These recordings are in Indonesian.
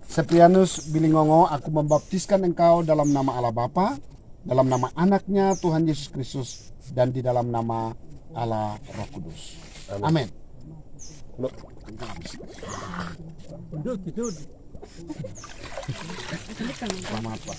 Septianus Bilingongo, aku membaptiskan engkau dalam nama Allah Bapa, dalam nama anaknya Tuhan Yesus Kristus, dan di dalam nama Allah Roh Kudus. Amin. Selamat Pak.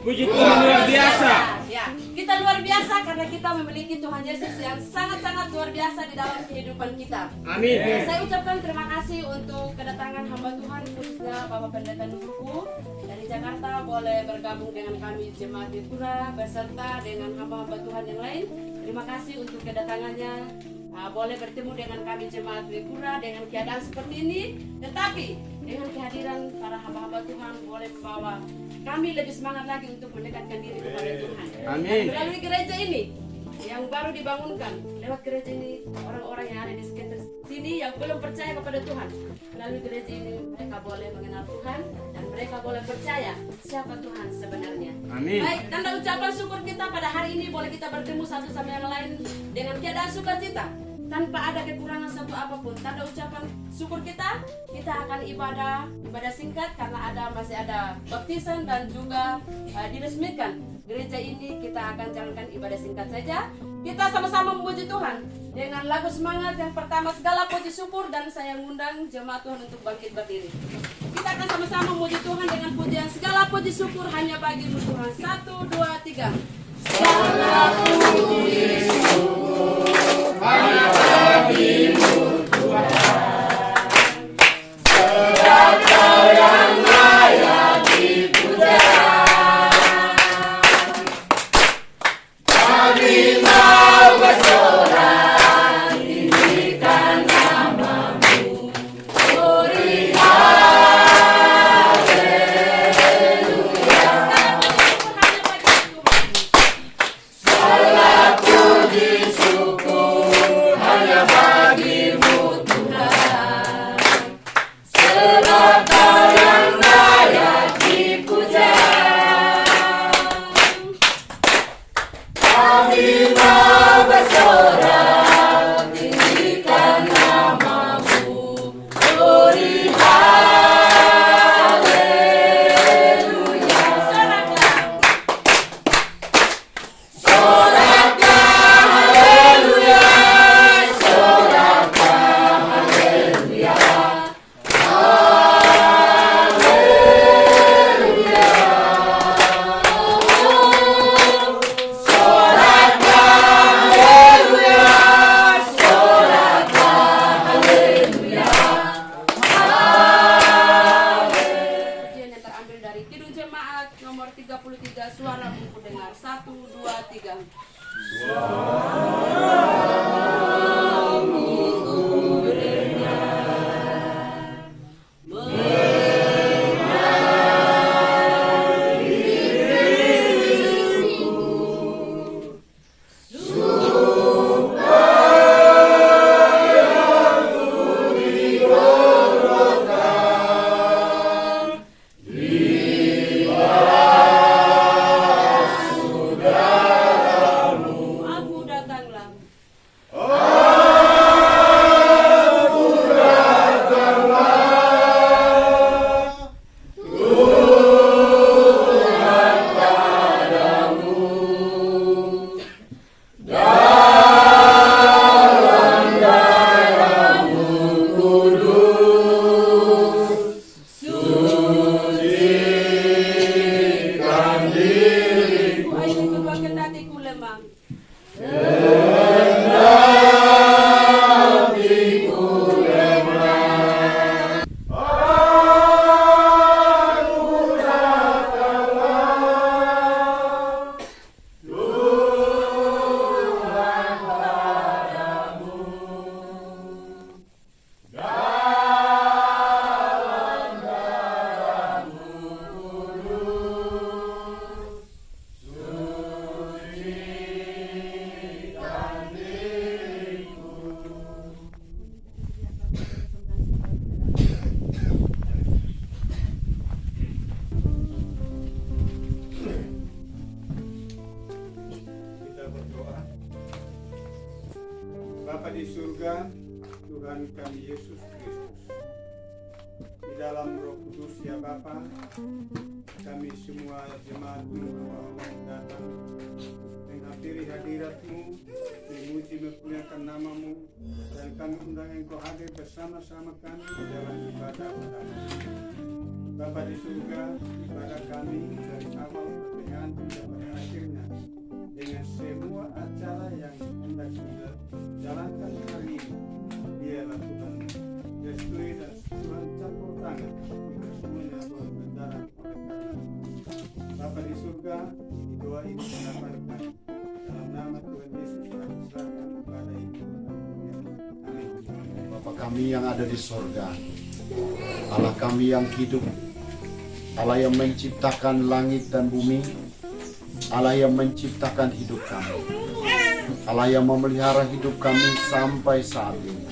Puji Tuhan luar biasa. Ya, kita luar biasa karena kita memiliki Tuhan Yesus yang sangat-sangat luar biasa di dalam kehidupan kita. Amin. Saya ucapkan terima kasih untuk kedatangan hamba Tuhan, khususnya Bapak Pendeta Nuruku dari Jakarta, boleh bergabung dengan kami Jemaat Wikura beserta dengan hamba-hamba Tuhan yang lain. Terima kasih untuk kedatangannya. Boleh bertemu dengan kami Jemaat Wikura dengan keadaan seperti ini, tetapi dengan kehadiran para hamba-hamba Tuhan boleh membawa kami lebih semangat lagi untuk mendekatkan diri kepada Tuhan. Amin. Melalui gereja ini yang baru dibangunkan, lewat gereja ini orang-orang yang ada di sekitar sini yang belum percaya kepada Tuhan, melalui gereja ini mereka boleh mengenal Tuhan dan mereka boleh percaya siapa Tuhan sebenarnya. Amin. Baik, tanda ucapan syukur kita pada hari ini boleh kita bertemu satu sama yang lain dengan keadaan sukacita tanpa ada kekurangan satu apapun. Tanda ucapan syukur kita akan ibadah singkat karena masih ada baptisan dan juga diresmikan gereja ini. Kita akan jalankan ibadah singkat saja. Kita sama-sama memuji Tuhan dengan lagu semangat yang pertama, segala puji syukur, dan saya mengundang jemaat Tuhan untuk bangkit berdiri. Kita akan sama-sama memuji Tuhan dengan pujian segala puji syukur hanya bagi-Mu Tuhan. 1, 2, 3. Segala puji syukur hanya bagi-Mu Tuhan, sebab Kau yang layak dipuja. Kami mau bersorak tinggikan nama-Mu, beri haleluya. Segala puji syukur hanya bagi suara ku dengar. 1, 2, 3. Bapa di surga, Tuhan kami Yesus Kristus, di dalam Roh Kudus ya Bapa, kami semua jemaat-Mu yang datang menghadiri hadirat-Mu, memuji memuliakan nama-Mu, dan kami undang Engkau hadir bersama-sama kami di dalam ibadah padamu. Bapa di surga, ibadah kami dari awal pertengahan sampai akhirnya dengan semua acara yang hendak kita jalankan hari ini, biarlah Tuhan restui dan Tuhan campur tangan kita semuanya Tuhan berjalan oleh karena Bapa di surga, di doa ini didapatkan dalam nama Tuhan Yesus kami serahkan kepada Ibu. Amin. Bapa kami yang ada di sorga, Allah kami yang hidup, Allah yang menciptakan langit dan bumi, Allah yang menciptakan hidup kami, Allah yang memelihara hidup kami sampai saat ini,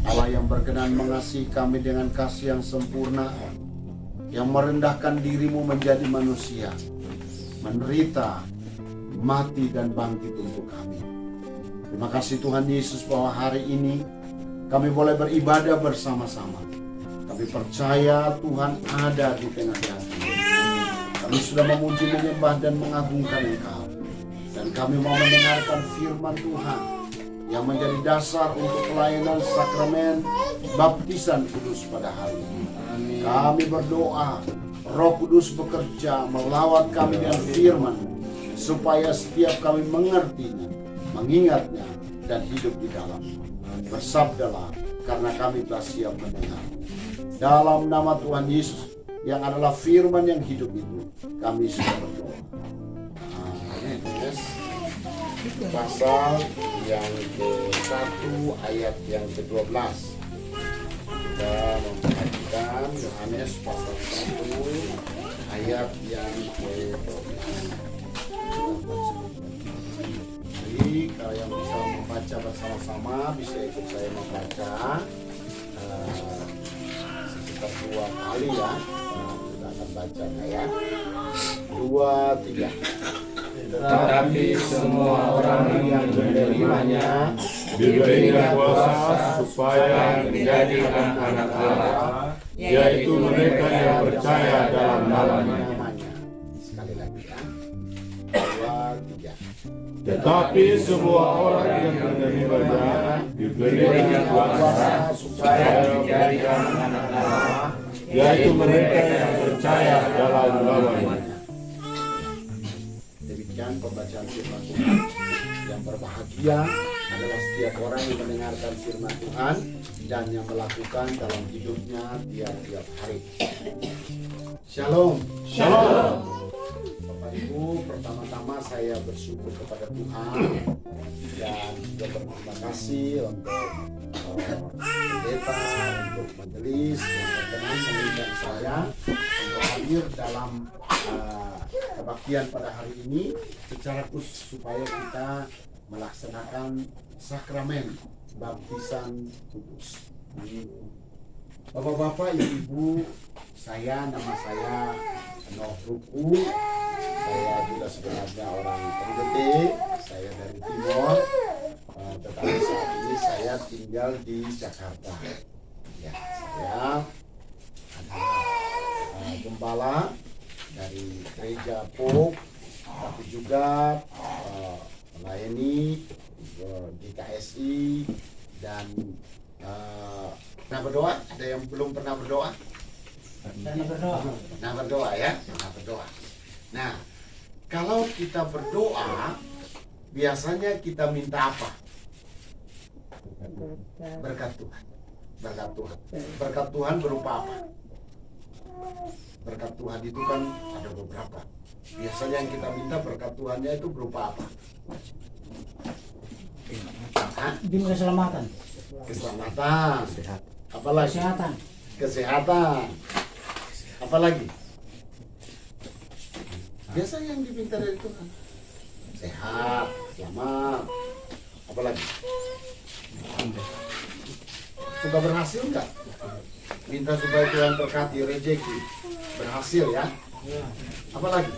Allah yang berkenan mengasihi kami dengan kasih yang sempurna, yang merendahkan dirimu menjadi manusia, menderita, mati dan bangkit untuk kami. Terima kasih Tuhan Yesus bahwa hari ini kami boleh beribadah bersama-sama. Kami percaya Tuhan ada di tengah-tengah kami. Kami sudah memuji, menyembah dan mengagungkan Engkau. Dan kami mau mendengarkan firman Tuhan yang menjadi dasar untuk pelayanan sakramen baptisan kudus pada hari ini. Kami berdoa, Roh Kudus bekerja melawat kami dengan firman, supaya setiap kami mengertinya, mengingatnya, dan hidup di dalamnya. Bersabdalah, karena kami telah siap mendengar. Dalam nama Tuhan Yesus yang adalah firman yang hidup itu, kami sudah berdoa. Amin. Yes. Pasal yang ke-1 ayat yang ke-12. Kita memperhatikan Yohanes pasal 1 ayat yang ke-12. Jadi kalau yang bisa membaca bersama-sama bisa ikut saya membaca sekitar 2 kali ya. Kita akan baca ayat 2, 3. Tetapi semua orang yang menerimanya diberinya kuasa supaya menjadi anak-anak Allah, yaitu mereka yang percaya dalam namanya. Sekali lagi ya. 2, 3. Tetapi semua orang yang menerimanya diberinya kuasa supaya menjadi anak-anak Allah, yaitu mereka yang percaya dalam namanya. Demikian pembacaan firman Tuhan. Yang berbahagia adalah setiap orang yang mendengarkan firman Tuhan dan yang melakukan dalam hidupnya tiap-tiap hari. Shalom. Shalom. Bapak di kepada Tuhan dan juga berterima kasih untuk pendeta, untuk majelis yang berkenan mengundang saya untuk hadir dalam kebaktian pada hari ini secara khusus supaya kita melaksanakan sakramen baptisan kudus. Bapak-bapak, ibu-ibu, nama saya Noh Ruku. Saya juga sebenarnya orang Tenggete, saya dari Timor, tetapi saat ini saya tinggal di Jakarta. Ya, saya adalah gembala dari gereja Pope, tapi juga melayani di KSI dan pernah berdoa. Ada yang belum pernah berdoa? Pernah berdoa ya, pernah berdoa. Nah, kalau kita berdoa, biasanya kita minta apa? Berkat Tuhan. Berkat Tuhan. Berkat Tuhan berupa apa? Berkat Tuhan itu kan ada beberapa. Biasanya yang kita minta berkat Tuhannya itu berupa apa? Keselamatan. Keselamatan. Apalagi? Kesehatan. Kesehatan. Apalagi? Biasanya yang diminta dari Tuhan. Sehat, selamat. Apalagi? Suka berhasil nggak? Minta supaya Tuhan berkati rezeki. Berhasil ya? Apalagi?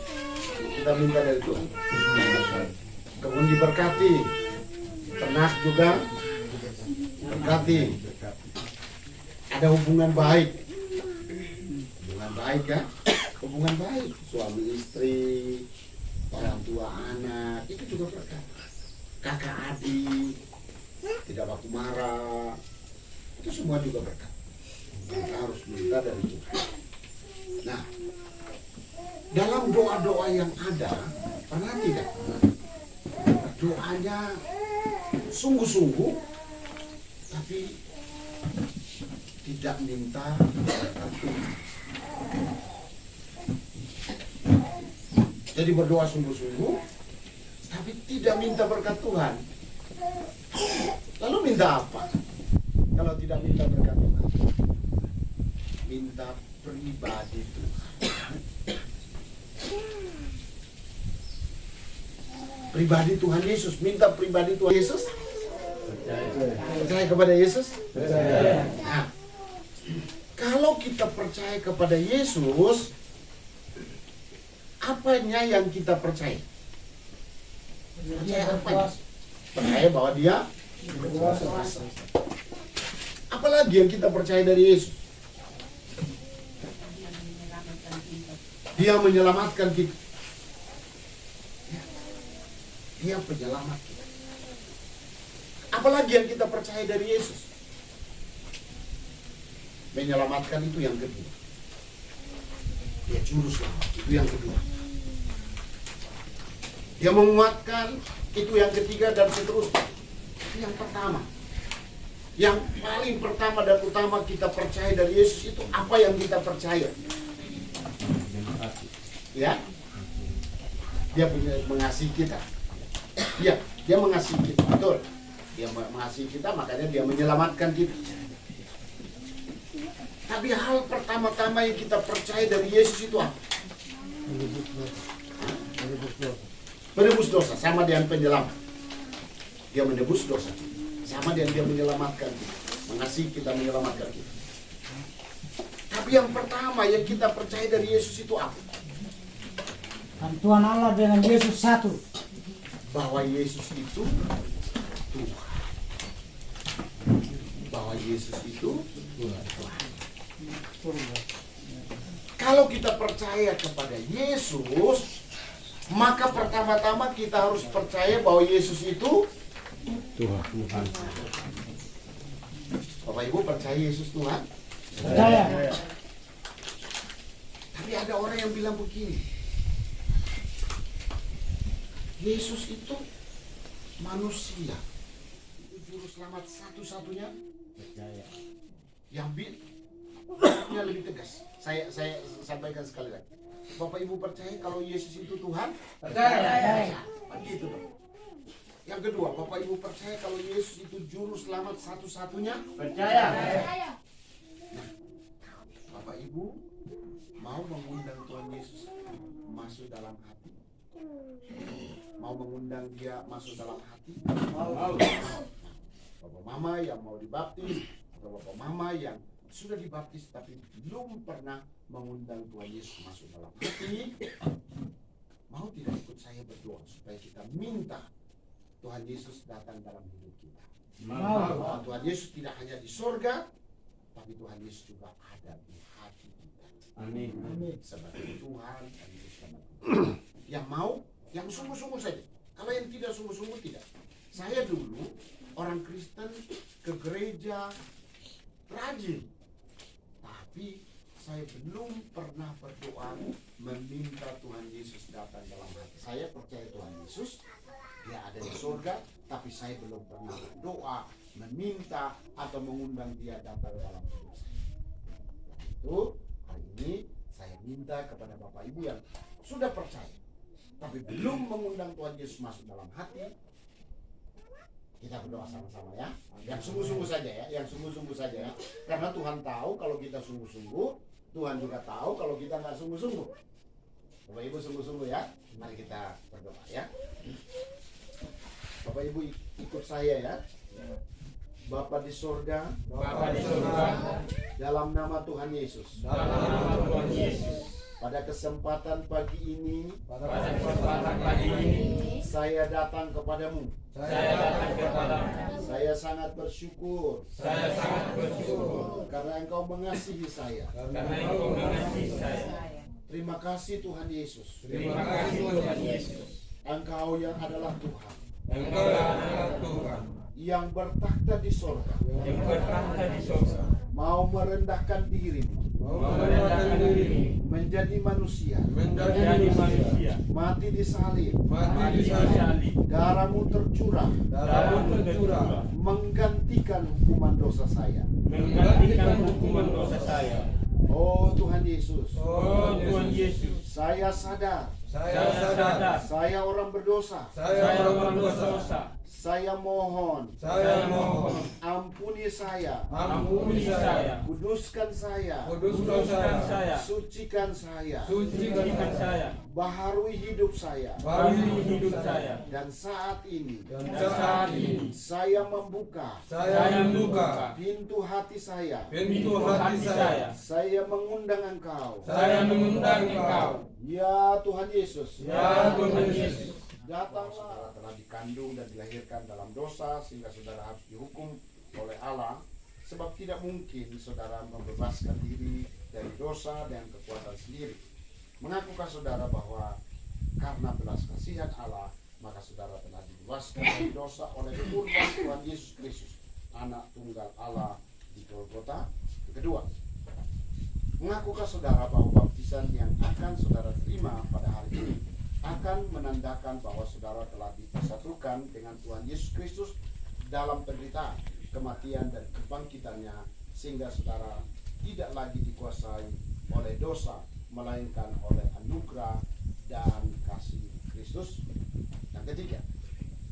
Kita minta dari Tuhan. Kebun diberkati. Ternak juga berkati. Ada hubungan baik. Hubungan baik kan? Hubungan baik. Suami istri, orang tua anak, itu juga berkat. Kakak adik, tidak baku marah, itu semua juga berkat. Kita harus minta dari Tuhan. Nah, dalam doa-doa yang ada, pernah tidak? Doanya sungguh-sungguh, tapi tidak minta berkat Tuhan. Jadi berdoa sungguh-sungguh, tapi tidak minta berkat Tuhan. Lalu minta apa? Kalau tidak minta berkat Tuhan, minta pribadi Tuhan. Pribadi Tuhan Yesus, minta pribadi Tuhan Yesus. Percaya kepada Yesus? Percaya. Nah, kalau kita percaya kepada Yesus, apanya yang kita percaya? Percaya apa? Percaya bahwa dia berkuasa. Apalagi yang kita percaya dari Yesus? Dia menyelamatkan kita. Dia penyelamat kita. Apalagi yang kita percaya dari Yesus? Menyelamatkan itu yang kedua. Dia juru selamat, itu yang kedua. Dia menguatkan, itu yang ketiga, dan seterusnya. Itu yang pertama. Yang paling pertama dan utama kita percaya dari Yesus itu apa yang kita percaya? Ya, dia punya mengasihi kita. Iya, dia mengasihi kita, betul. Dia mengasihi kita, makanya dia menyelamatkan kita. Tapi hal pertama-tama yang kita percaya dari Yesus itu apa? Menebus dosa, sama dengan penyelamat. Dia menebus dosa, sama dengan dia menyelamatkan kita. Mengasihi kita, menyelamatkan kita. Tapi yang pertama yang kita percaya dari Yesus itu apa? Dan Tuhan Allah dengan Yesus satu. Bahwa Yesus itu Tuhan. Bahwa Yesus itu Tuhan. Kalau kita percaya kepada Yesus, maka pertama-tama kita harus percaya bahwa Yesus itu Tuhan. Bapak Ibu percaya Yesus Tuhan? Percaya. Tapi ada orang yang bilang begini, Yesus itu manusia, itu juru selamat satu-satunya. Yang bilangnya lebih tegas. Saya sampaikan sekali lagi. Bapak Ibu percaya kalau Yesus itu Tuhan? Percaya. Begitu dong. Yang kedua, Bapak Ibu percaya kalau Yesus itu juru selamat satu-satunya? Percaya. Bapak Ibu mau mengundang Tuhan Yesus masuk dalam hati? Mau mengundang dia masuk dalam hati? Mau. Bapak Mama yang mau dibaptis atau Bapak Mama yang sudah dibaptis tapi belum pernah mengundang Tuhan Yesus masuk dalam hati, mau tidak ikut saya berdoa supaya kita minta Tuhan Yesus datang dalam hidup kita? Mau. Bahwa Tuhan Yesus tidak hanya di sorga, tapi Tuhan Yesus juga ada di hati kita. Amin. Sebagai Tuhan dan bersama yang mau, yang sungguh-sungguh saja. Kalau yang tidak sungguh-sungguh tidak. Saya dulu orang Kristen ke gereja rajin, tapi saya belum pernah berdoa meminta Tuhan Yesus datang dalam hati. Saya percaya Tuhan Yesus, dia ada di surga, tapi saya belum pernah berdoa meminta atau mengundang dia datang dalam hidup saya. Itu hari ini saya minta kepada Bapak Ibu yang sudah percaya tapi belum mengundang Tuhan Yesus masuk dalam hati, kita berdoa sama-sama ya. Yang sungguh-sungguh saja ya, yang sungguh-sungguh saja ya. Karena Tuhan tahu kalau kita sungguh-sungguh, Tuhan juga tahu kalau kita nggak sungguh-sungguh. Bapak Ibu sungguh-sungguh ya. Mari kita berdoa ya. Bapak Ibu ikut saya ya. Bapa di surga, dalam nama Tuhan Yesus. Pada kesempatan pagi ini, saya datang kepadamu. Saya sangat bersyukur. Karena Engkau mengasihi saya. Terima kasih Tuhan Yesus. Engkau yang adalah Tuhan. Yang bertakhta di sorga. Mau merendahkan dirimu. Menjadi manusia. Mati di salib. Darahmu tercurah. Menggantikan hukuman dosa saya. Oh Tuhan Yesus. Saya sadar. Saya orang berdosa. Saya mohon. Ampuni saya. Kuduskan saya. Sucikan saya. Baharui hidup saya. Dan saat ini saya membuka pintu hati saya. Saya mengundang Engkau. Ya Tuhan Yesus. Datanglah. Saudara telah dikandung dan dilahirkan dalam dosa sehingga saudara harus dihukum oleh Allah. Sebab tidak mungkin saudara membebaskan diri dari dosa dan kekuatan sendiri. Mengakukah saudara bahwa karena belas kasihan Allah, maka saudara telah dibebaskan dari dosa oleh kurban Tuhan Yesus Kristus, anak tunggal Allah di Golgota? Kedua, mengakukah saudara bahwa baptisan yang akan saudara terima pada hari ini akan menandakan bahwa saudara telah dipersatukan dengan Tuhan Yesus Kristus dalam penderitaan, kematian dan kebangkitannya, sehingga saudara tidak lagi dikuasai oleh dosa, melainkan oleh anugerah dan kasih Kristus. Yang ketiga,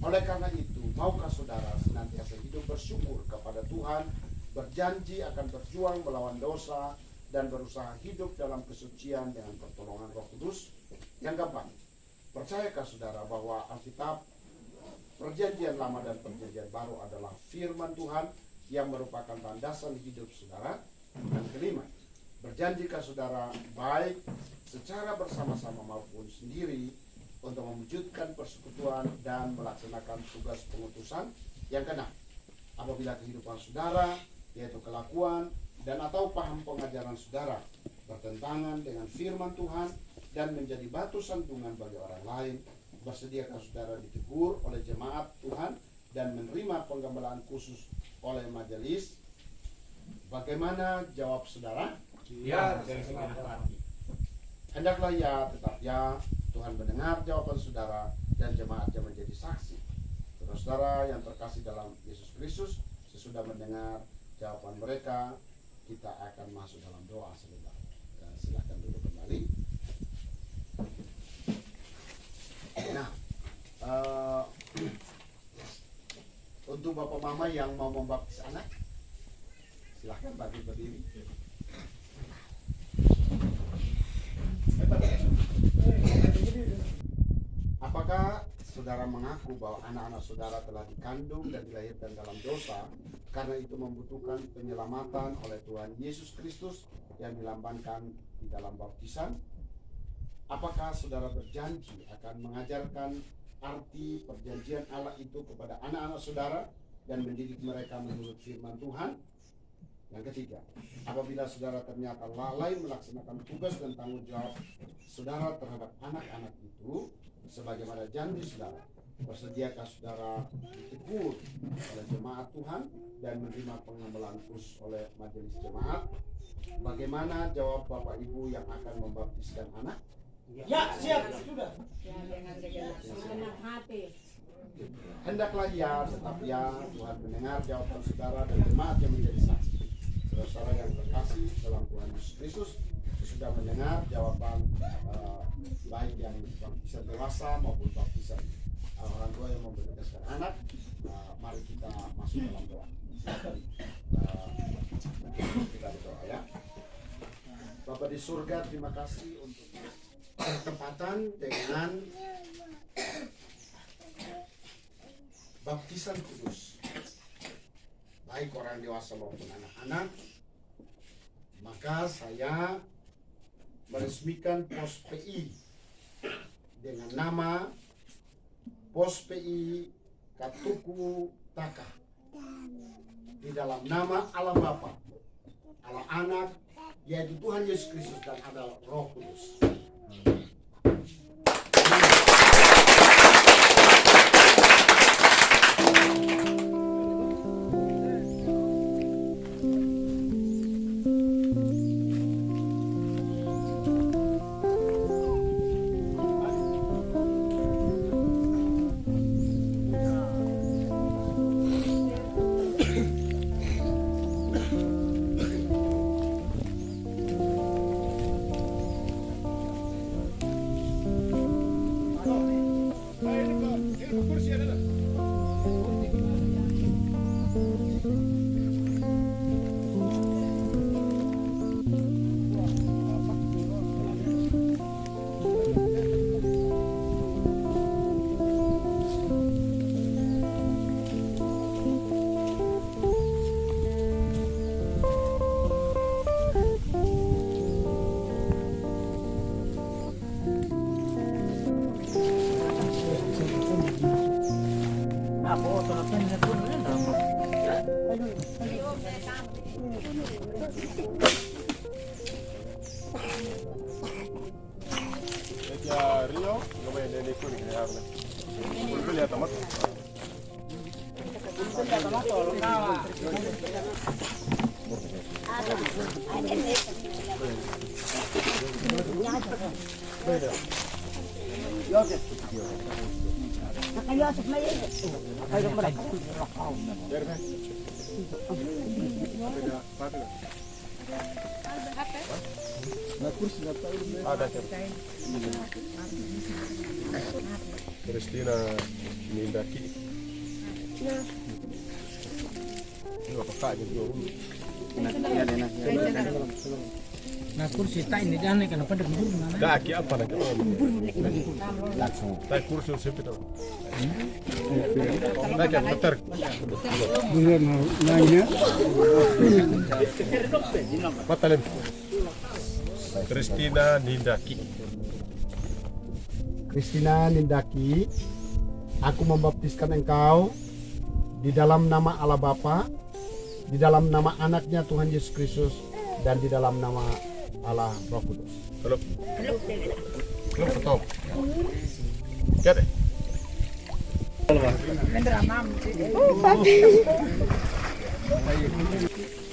oleh karena itu, maukah saudara senantiasa hidup bersyukur kepada Tuhan, berjanji akan berjuang melawan dosa, dan berusaha hidup dalam kesucian dengan pertolongan Roh Kudus? Yang keempat, percayakah saudara bahwa Alkitab, Perjanjian Lama dan Perjanjian Baru adalah firman Tuhan yang merupakan landasan hidup saudara? Dan kelima, berjanjikah saudara baik secara bersama-sama maupun sendiri untuk mewujudkan persekutuan dan melaksanakan tugas pengutusan? Yang keenam, apabila kehidupan saudara, yaitu kelakuan dan atau paham pengajaran saudara bertentangan dengan firman Tuhan dan menjadi batu sandungan bagi orang lain, bersediakah saudara ditegur oleh jemaat Tuhan dan menerima penggembalaan khusus oleh majelis? Bagaimana jawab saudara? Ya. Hendaklah ya, tetap ya. Tuhan mendengar jawaban saudara dan jemaatnya menjadi saksi. Saudara yang terkasih dalam Yesus Kristus, sesudah mendengar jawaban mereka, kita akan masuk dalam doa sebentar. Silakan duduk kembali. Untuk Bapak Mama yang mau membaptis anak, silahkan berdiri. Apakah saudara mengaku bahwa anak-anak saudara telah dikandung dan dilahirkan dalam dosa, karena itu membutuhkan penyelamatan oleh Tuhan Yesus Kristus yang dilambangkan di dalam baptisan? Apakah saudara berjanji akan mengajarkan arti perjanjian Allah itu kepada anak-anak saudara dan mendidik mereka menurut firman Tuhan? Yang ketiga, apabila saudara ternyata lalai melaksanakan tugas dan tanggung jawab saudara terhadap anak-anak itu, sebagaimana janji saudara, bersediakah saudara ditegur oleh jemaat Tuhan dan menerima pengambilan khusus oleh majelis jemaat? Bagaimana jawab Bapak Ibu yang akan membaptiskan anak? Ya, siap, sudah. Hendaklah ya, tetap ya, Tuhan mendengar jawaban saudara dan jemaat yang menjadi saksi. Saudara-saudara yang terkasih dalam Tuhan Yesus Kristus, sudah mendengar jawaban baik yang baptisan dewasa maupun baptisan orang tua yang membaptiskan anak. Mari kita masuk dalam doa. Kita berdoa ya. Bapa di surga, terima kasih untuk kesempatan dengan baptisan kudus, baik orang dewasa maupun anak-anak. Maka saya meresmikan Pos PI dengan nama Pos PI Katuku Taka, di dalam nama Allah Bapa, Allah Anak, yaitu Tuhan Yesus Kristus, dan ada Roh Kudus. Rio, no me le dijo ni crearle. Vuelve a tomar. Ada Kristina Nindaki. Ini apa kakak juga? Nah, kursi tak ini jangan kan pada kubur mana? Daki apa nak? Langsung. Tak kursi siapa tu? Daki apa ter? Bulan nanya. Patalem. Kristina Nindaki. Kristina Nindaki, aku membaptiskan engkau di dalam nama Allah Bapa, di dalam nama anaknya Tuhan Yesus Kristus, dan di dalam nama Allah Roh Kudus. Kalau betul. Kade.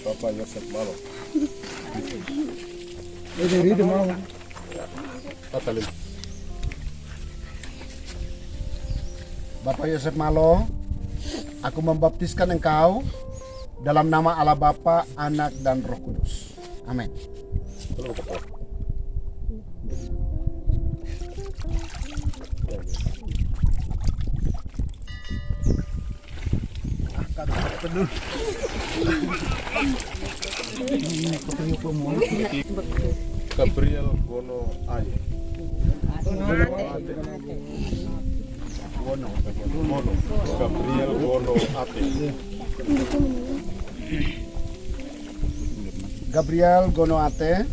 Bapak Yosef Malo. Dari itu mau. Patalem. Bapak Yosef Malo, aku membaptiskan engkau dalam nama Allah Bapa, Anak, dan Roh Kudus. Amin. Kalau betul. Gabriel Gono Aye. Gono. Gabriel Gono Ate. Gabriel Gonoate,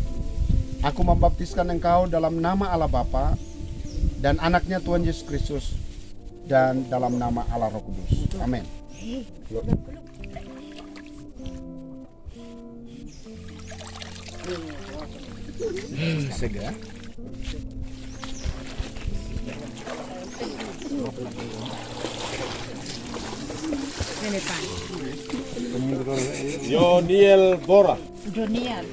aku membaptiskan engkau dalam nama Allah Bapa dan anaknya Tuhan Yesus Kristus dan dalam nama Allah Roh Kudus. Amin. Segera. Yoniel Bora. Jonial.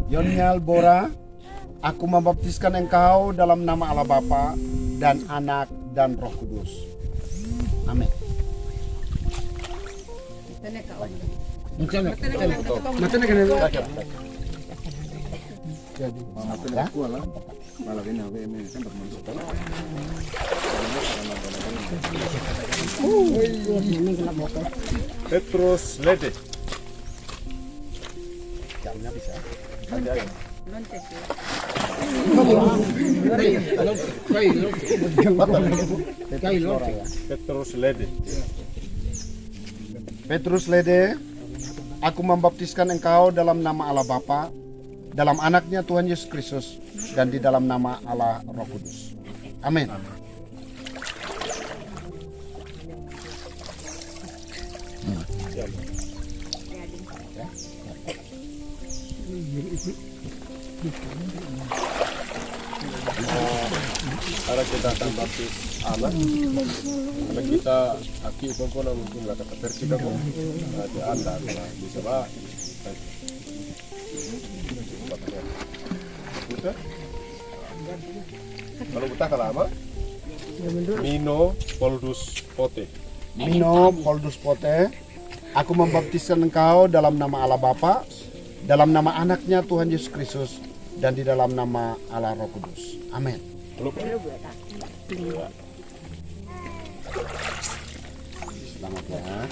Yoniel Bora, aku membaptiskan engkau dalam nama Allah Bapa dan Anak dan Roh Kudus. Amin. Petrus Lede. Jamnya bisa. Petrus Lede. Petrus Lede, aku membaptiskan engkau dalam nama Allah Bapa, dalam anaknya Tuhan Yesus Kristus, dan di dalam nama Allah Roh Kudus. Amin. Ada kita akan baptis anak kita aki pun mungkin lah kata versi kamu ada anda bisa bah buta kalau buta kalama Mino Poldus Pote. Mino Poldus Pote, aku membaptiskan engkau dalam nama Allah Bapa, dalam nama anaknya Tuhan Yesus Kristus, dan di dalam nama Allah Roh Kudus. Amin. Selamat ya.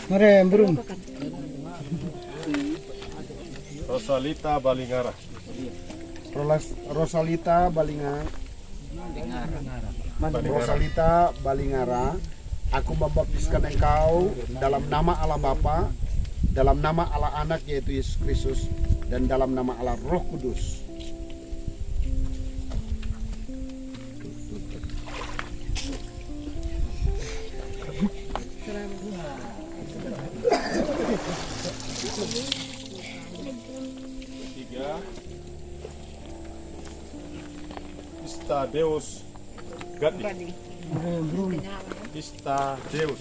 Mare burung. Rosalita Balingara. Rosalita Balingara. Rosalita Balingara, aku membaptiskan engkau dalam nama Allah Bapa, dalam nama Allah Anak yaitu Yesus Kristus, dan dalam nama Allah Roh Kudus. Ketiga, Istadeus Gadi. Istadeus.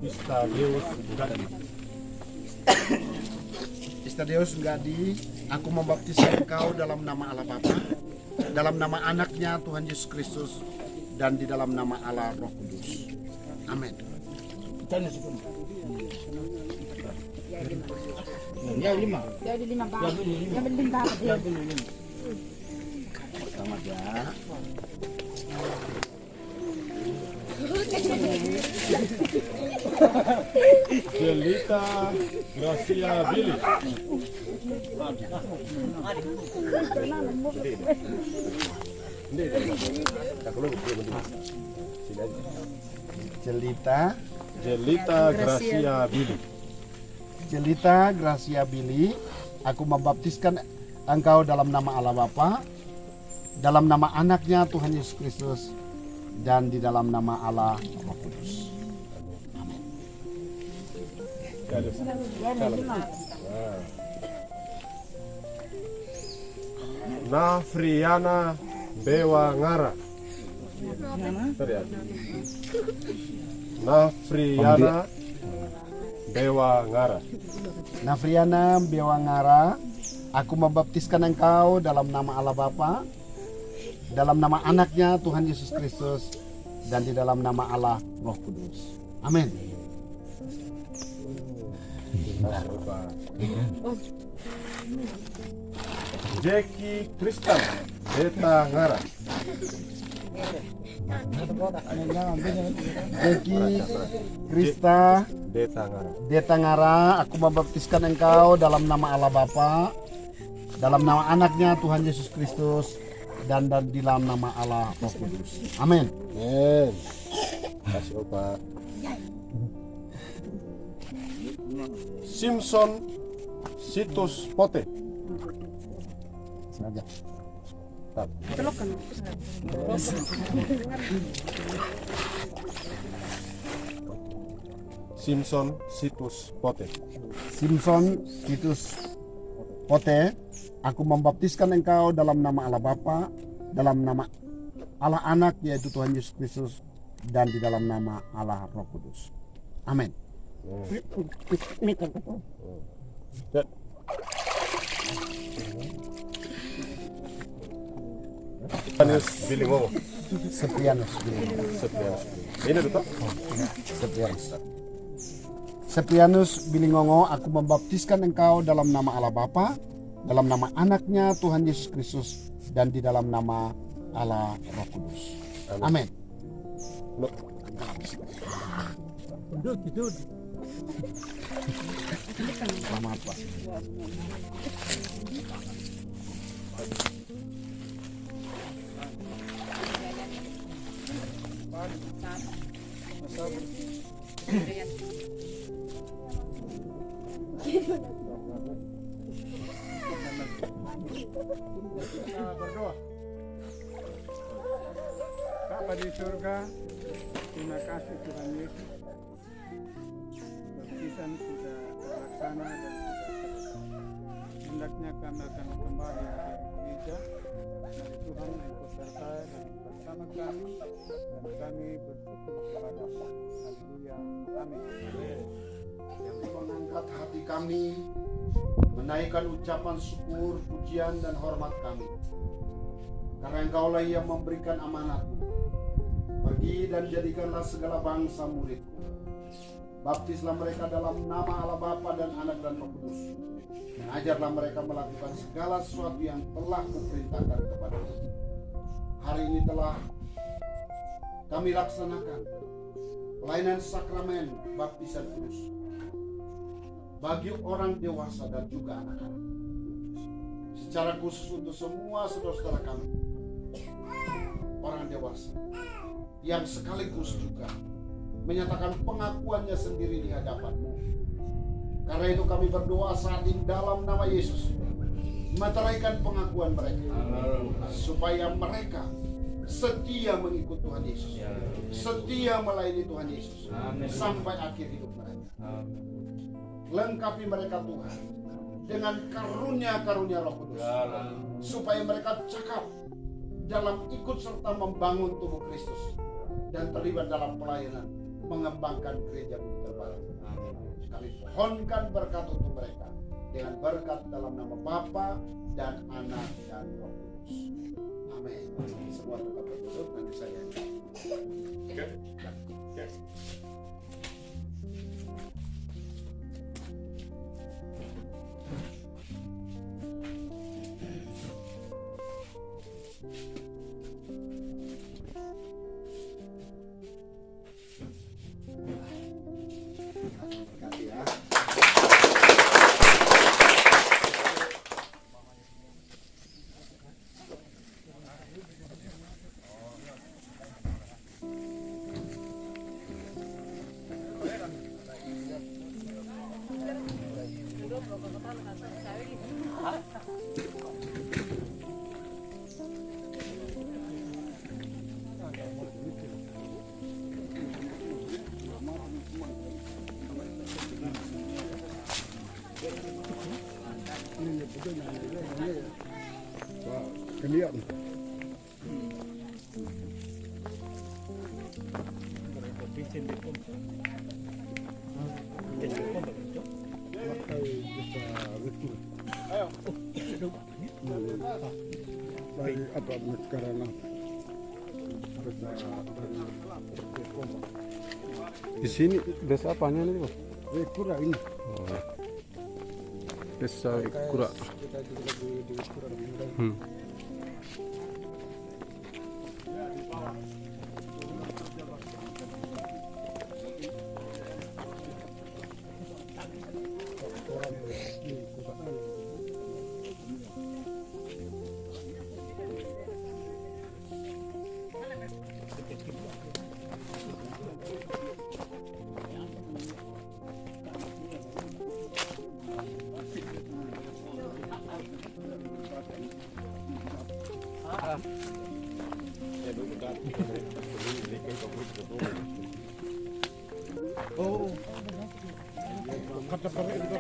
Istadeus Gadi. Istadeus Gadi, aku membaptiskan engkau dalam nama Allah Bapa, dalam nama anaknya Tuhan Yesus Kristus, dan di dalam nama Allah Roh Kudus. Amin. Jadi lima Pak. Yang penting Pak. Selamat ya. Jelita Gracia Billy. Jelita Gracia Billy. Jelita Gracia Billy, aku membaptiskan engkau dalam nama Allah Bapa, dalam nama anaknya Tuhan Yesus Kristus, dan di dalam nama Allah Roh Kudus. Amin. Nafriana Bewa Ngara. Nafriana Bewa Ngara. Nafriana Bewangara, aku membaptiskan engkau dalam nama Allah Bapa, dalam nama anaknya Tuhan Yesus Kristus, dan di dalam nama Allah Roh Kudus. Amin. Jeki Tristan Beta Ngara. Jeki Krista Beta Ngara. Detangara, aku membaptiskan engkau dalam nama Allah Bapa, dalam nama anaknya Tuhan Yesus Kristus, dan di dalam nama Allah Roh Kudus. Amin. Amin. Kasih Opa. Simpson Situs Pote. Sengaja. Simpson Situs Pote. Simpson Titus Pote, aku membaptiskan engkau dalam nama Allah Bapa, dalam nama Allah Anak yaitu Tuhan Yesus Kristus, dan di dalam nama Allah Roh Kudus. Amin. Dan Septianus Bilingongo. Septianus Bilingongo. Septianus. Ini betul? Septianus. Septianus Bilingongo, aku membaptiskan engkau dalam nama Allah Bapa, dalam nama anaknya Tuhan Yesus Kristus, dan di dalam nama Allah Roh Kudus. Amin. Selamat Pak. Kita berdoa. Bapa di surga, terima kasih Tuhan Yesus. Baptisan sudah terlaksana dan sudah selesai. Hendaknya kami akan kembali ke gereja. Dari Tuhan yang sertai dan bersama kami, dan kami bersyukur kepada-Mu. Haleluya. Amin. Yang mengangkat hati kami, menaikkan ucapan syukur, pujian, dan hormat kami. Karena Engkaulah yang memberikan amanat-Mu. Pergi dan jadikanlah segala bangsa murid-Mu. Baptislah mereka dalam nama Allah Bapa dan Anak dan Roh Kudus. Dan ajarlah mereka melakukan segala sesuatu yang telah Kuperintahkan kepada-Mu. Hari ini telah kami laksanakan pelayanan sakramen baptisan kudus bagi orang dewasa dan juga anak-anak. Secara khusus untuk semua saudara-saudara kami, orang dewasa, yang sekaligus juga menyatakan pengakuannya sendiri di hadapan-Mu. Karena itu kami berdoa saat ini dalam nama Yesus, meteraikan pengakuan mereka, supaya mereka setia mengikut Tuhan Yesus, setia melayani Tuhan Yesus sampai akhir hidup mereka. Lengkapi mereka Tuhan dengan karunia-karunia Roh Kudus, supaya mereka cakap dalam ikut serta membangun tubuh Kristus dan terlibat dalam pelayanan mengembangkan gereja Bukit Terbaru. Kami pohonkan berkat untuk mereka dengan berkat dalam nama Bapa dan Anak dan Roh Kudus. Amin. Semua tetap berduduk, nanti saya. Berkati ya. Kendiaan. Dari apa karena Di sini desa apanya nih, Bos? Kura ini. Desa Kura. Kita juga lagi di Kura. Oh, kata pare itu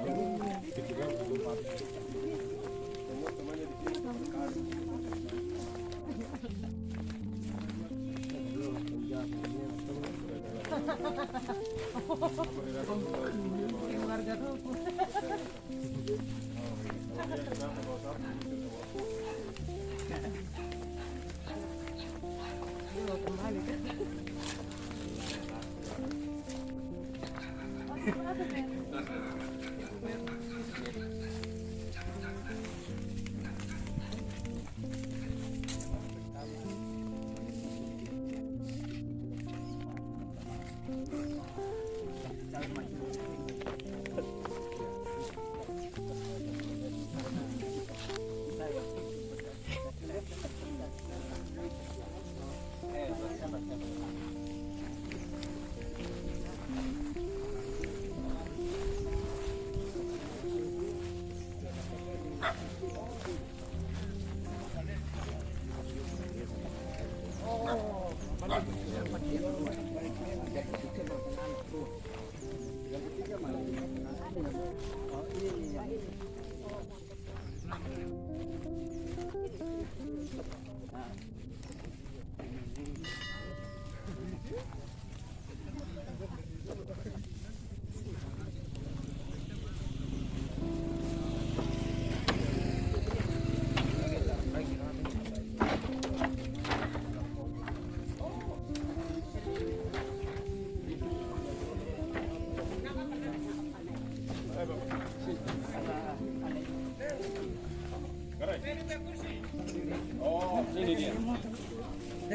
Oh, ini dia.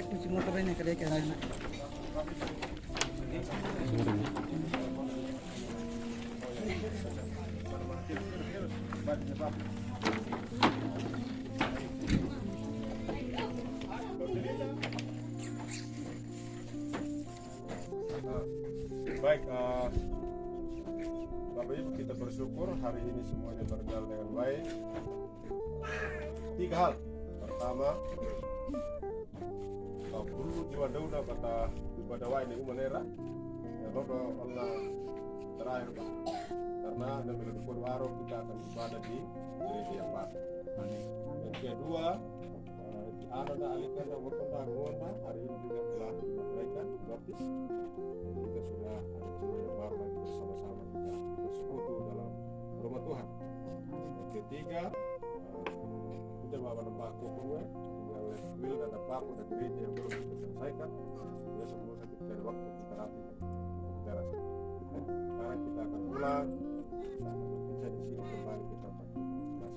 Kunci motor ini kadang kadang. Baik, Bapak Ibu, kita bersyukur hari ini semuanya berjalan dengan baik. 3 hal. Pertama, perlu jiwa dauda kata ibadah wa ini umanera. Ya Bapak Allah terakhir Pak. Karena dalam bulan Waro kita akan ibadah di gereja yang baru. Yang kedua, anak alikan dan berkembang hari ini juga telah menunaikan baptis. Kita sudah ada jiwa yang baru lagi bersama-sama kita bersekutu dalam rumah Tuhan. Yang ketiga, kita bawa nampak kukunya oleh Will dan apapun dari gereja yang belum kita selesaikan. Ya semua satu dari waktu kita rapikan. Sekarang kita akan pulang. Kita akan bisa di sini kembali ke tempat kita.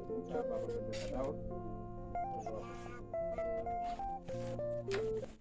Kita Bapak Pendeta Daud.